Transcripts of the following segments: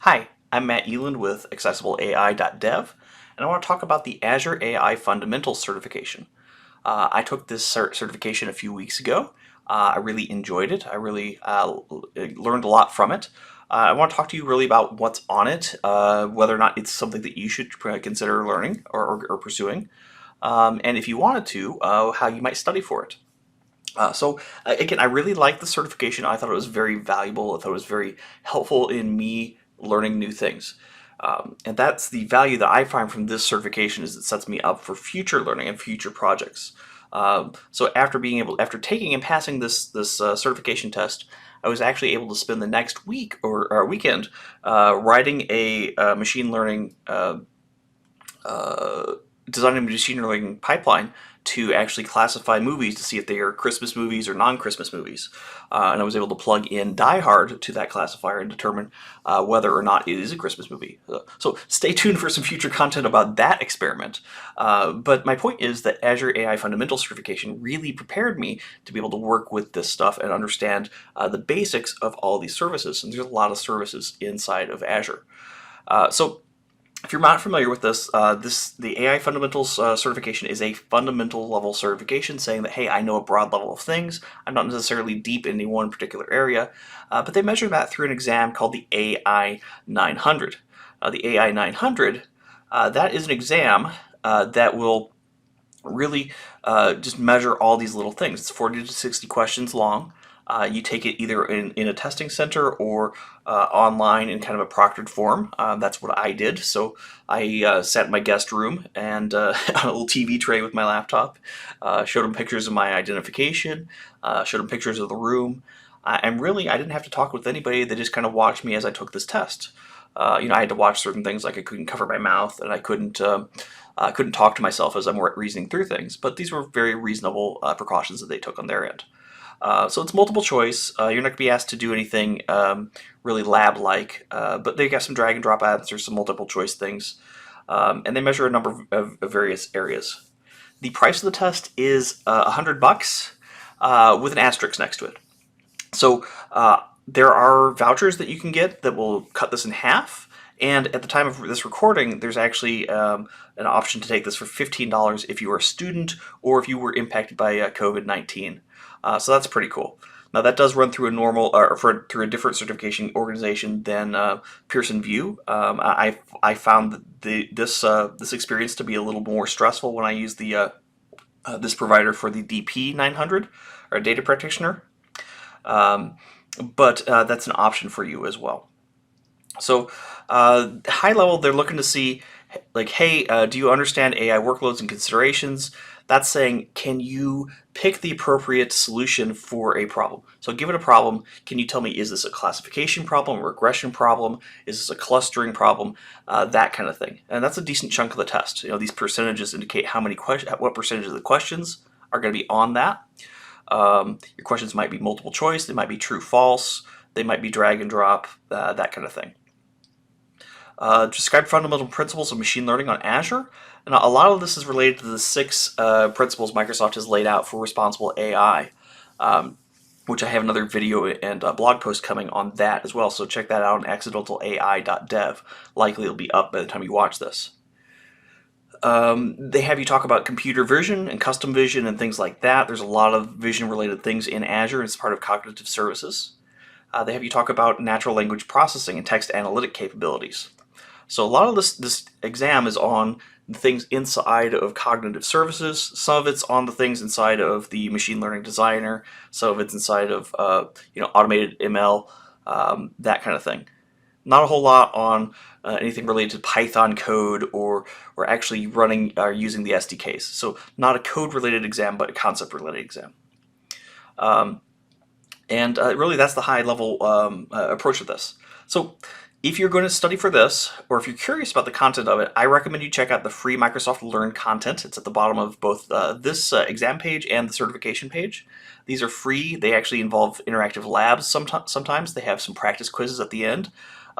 Hi, I'm Matt Eland with AccessibleAI.dev, and I want to talk about the Azure AI Fundamentals certification. I took this certification a few weeks ago. I really enjoyed it. I really learned a lot from it. I want to talk to you really about what's on it, whether or not it's something that you should consider learning or pursuing, and if you wanted to, how you might study for it. Again, I really liked the certification. I thought it was very valuable. I thought it was very helpful in me learning new things. And that's the value that I find from this certification is it sets me up for future learning and future projects. So after taking and passing this certification test, I was actually able to spend the next week or weekend writing a machine learning uh, designing a machine learning pipeline to actually classify movies to see if they are Christmas movies or non-Christmas movies. And I was able to plug in Die Hard to that classifier and determine whether or not it is a Christmas movie. So stay tuned for some future content about that experiment. But my point is that Azure AI Fundamentals certification really prepared me to be able to work with this stuff and understand the basics of all these services. And there's a lot of services inside of Azure. So if you're not familiar with this, the AI Fundamentals certification is a fundamental level certification saying that, hey, I know a broad level of things. I'm not necessarily deep in any one particular area, but they measure that through an exam called the AI-900. The AI-900, that is an exam that will really just measure all these little things. It's 40 to 60 questions long. You take it either in a testing center or online in kind of a proctored form. That's what I did. So I sat in my guest room and on a little TV tray with my laptop, showed them pictures of my identification, showed them pictures of the room. And really, I didn't have to talk with anybody. They just kind of watched me as I took this test. I had to watch certain things like I couldn't cover my mouth and I couldn't talk to myself as I'm reasoning through things. But these were very reasonable precautions that they took on their end. So it's multiple choice. You're not going to be asked to do anything really lab-like, but they got some drag and drop answers, some multiple choice things, and they measure a number of various areas. The price of the test is $100 with an asterisk next to it. So there are vouchers that you can get that will cut this in half. And at the time of this recording, there's actually an option to take this for $15 if you are a student or if you were impacted by COVID-19. So that's pretty cool. Now that does run through a through a different certification organization than Pearson VUE. I found this experience to be a little more stressful when I used this provider for the DP 900 or data practitioner. But that's an option for you as well. So high level, they're looking to see, like, hey, do you understand AI workloads and considerations? That's saying, can you pick the appropriate solution for a problem? So given a problem, can you tell me, is this a classification problem, a regression problem? Is this a clustering problem? That kind of thing. And that's a decent chunk of the test. These percentages indicate what percentage of the questions are going to be on that. Your questions might be multiple choice, they might be true, false, they might be drag and drop, that kind of thing. Describe fundamental principles of machine learning on Azure. And a lot of this is related to the 6 principles Microsoft has laid out for responsible AI, which I have another video and blog post coming on that as well. So check that out on accidentalai.dev. Likely it'll be up by the time you watch this. They have you talk about computer vision and custom vision and things like that. There's a lot of vision related things in Azure as part of cognitive services. They have you talk about natural language processing and text analytic capabilities. So a lot of this exam is on the things inside of cognitive services. Some of it's on the things inside of the machine learning designer. Some of it's inside of automated ML, that kind of thing. Not a whole lot on anything related to Python code or actually running or using the SDKs. So not a code-related exam, but a concept-related exam. Really, that's the high-level approach of this. So if you're going to study for this, or if you're curious about the content of it, I recommend you check out the free Microsoft Learn content. It's at the bottom of both this exam page and the certification page. These are free. They actually involve interactive labs sometimes. They have some practice quizzes at the end.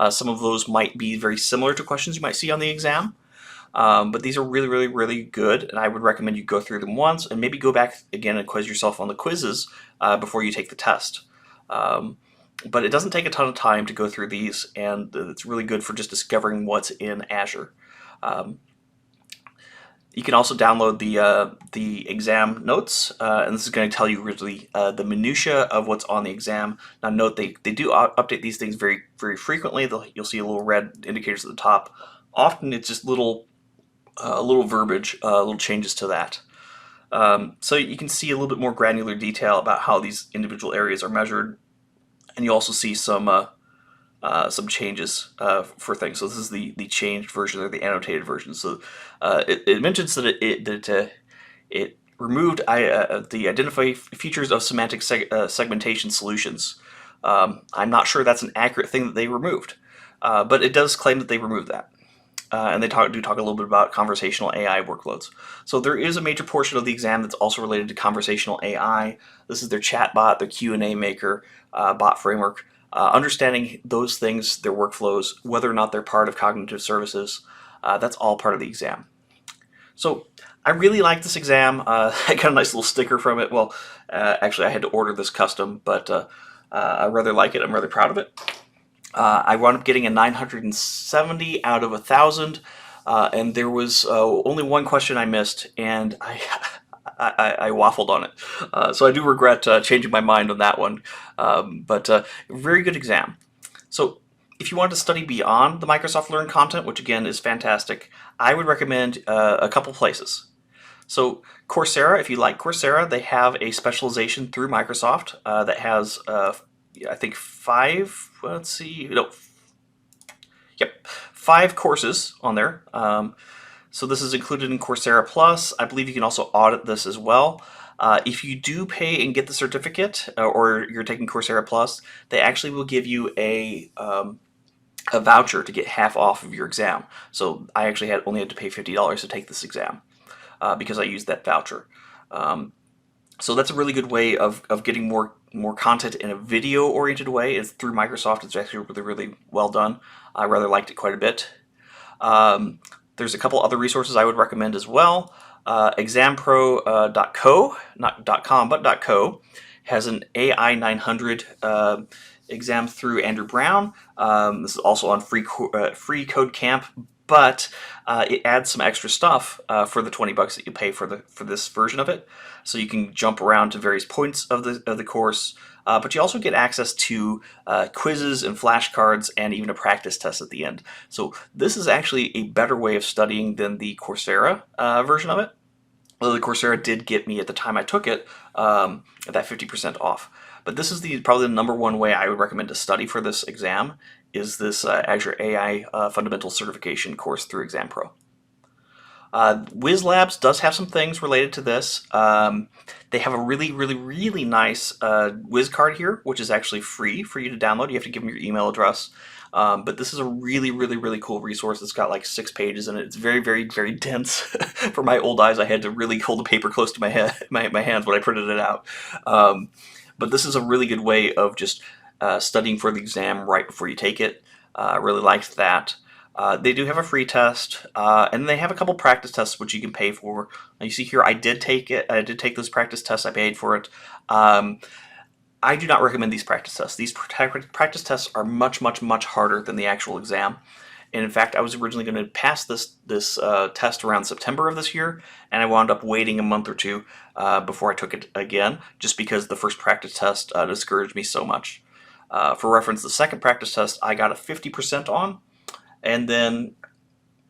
Some of those might be very similar to questions you might see on the exam. But these are really, really, really good, and I would recommend you go through them once and maybe go back again and quiz yourself on the quizzes before you take the test. But it doesn't take a ton of time to go through these, and it's really good for just discovering what's in Azure. Um, you can also download the exam notes, and this is going to tell you really the minutia of what's on the exam. Now, note they do update these things very frequently. You'll see a little red indicators at the top. Often it's just little verbiage, little changes to that. So you can see a little bit more granular detail about how these individual areas are measured, and you also see some changes for things. So this is the changed version or the annotated version. So it mentions that it removed the identify features of semantic segmentation solutions. I'm not sure that's an accurate thing that they removed, but it does claim that they removed that. And they do talk a little bit about conversational AI workloads. So there is a major portion of the exam that's also related to conversational AI. This is their chatbot, their Q&A maker, bot framework. Understanding those things, their workflows, whether or not they're part of cognitive services, that's all part of the exam. So I really like this exam. I got a nice little sticker from it. Well, actually I had to order this custom, but I rather like it. I'm rather proud of it. I wound up getting a 970 out of 1,000, and there was only one question I missed, and I waffled on it. So I do regret changing my mind on that one, but very good exam. So if you want to study beyond the Microsoft Learn content, which again is fantastic, I would recommend a couple places. So Coursera, if you like Coursera, they have a specialization through Microsoft that has I think five courses on there. So this is included in Coursera Plus. I believe you can also audit this as well. If you do pay and get the certificate, or you're taking Coursera Plus, they actually will give you a voucher to get half off of your exam. So I actually only had to pay $50 to take this exam because I used that voucher. So that's a really good way of getting more content in a video-oriented way. It's through Microsoft. It's actually really well done. I rather liked it quite a bit. There's a couple other resources I would recommend as well. ExamPro.co, not .com, but .co, has an AI900 exam through Andrew Brown. This is also on free code camp, but it adds some extra stuff for the $20 that you pay for this version of it. So you can jump around to various points of the course, but you also get access to quizzes and flashcards and even a practice test at the end. So this is actually a better way of studying than the Coursera version of it. Although the Coursera did get me at the time I took it that 50% off. But this is probably the number one way I would recommend to study for this exam is this Azure AI Fundamentals certification course through ExamPro. Wiz Labs does have some things related to this. They have a really nice Wiz card here, which is actually free for you to download. You have to give them your email address. But this is a really cool resource. It's got like 6 pages in it. It's very dense. For my old eyes, I had to really hold the paper close to my hands when I printed it out. But this is a really good way of just studying for the exam right before you take it. I really liked that. They do have a free test, and they have a couple practice tests which you can pay for. You see here, I did take it. I did take those practice tests. I paid for it. I do not recommend these practice tests. These practice tests are much harder than the actual exam. And in fact, I was originally going to pass this test around September of this year, and I wound up waiting a month or two before I took it again, just because the first practice test discouraged me so much. For reference, the second practice test I got a 50% on, and then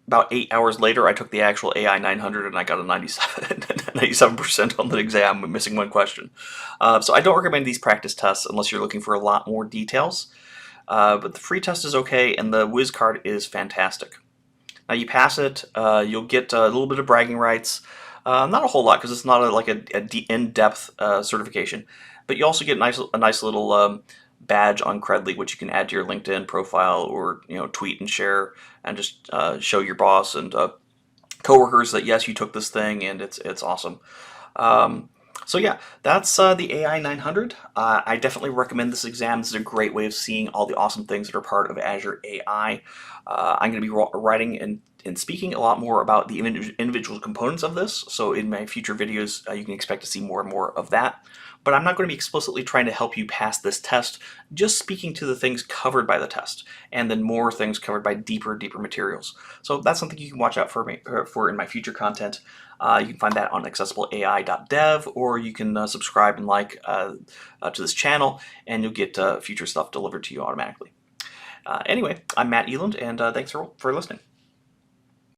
about 8 hours later, I took the actual AI900 and I got a 97% on the exam, missing one question. So I don't recommend these practice tests unless you're looking for a lot more details. But the free test is okay, and the Wiz card is fantastic. Now you pass it, you'll get a little bit of bragging rights. Not a whole lot, because it's not like an in-depth certification. But you also get a nice little badge on Credly, which you can add to your LinkedIn profile, or tweet and share, and just show your boss and coworkers that yes, you took this thing, and it's awesome. So yeah, that's the AI900. I definitely recommend this exam. This is a great way of seeing all the awesome things that are part of Azure AI. I'm going to be writing and and speaking a lot more about the individual components of this. So in my future videos, you can expect to see more and more of that. But I'm not going to be explicitly trying to help you pass this test, just speaking to the things covered by the test, and then more things covered by deeper materials. So that's something you can watch out for in my future content. You can find that on accessibleai.dev, or you can subscribe and like to this channel, and you'll get future stuff delivered to you automatically. Anyway, I'm Matt Eland, and thanks for listening.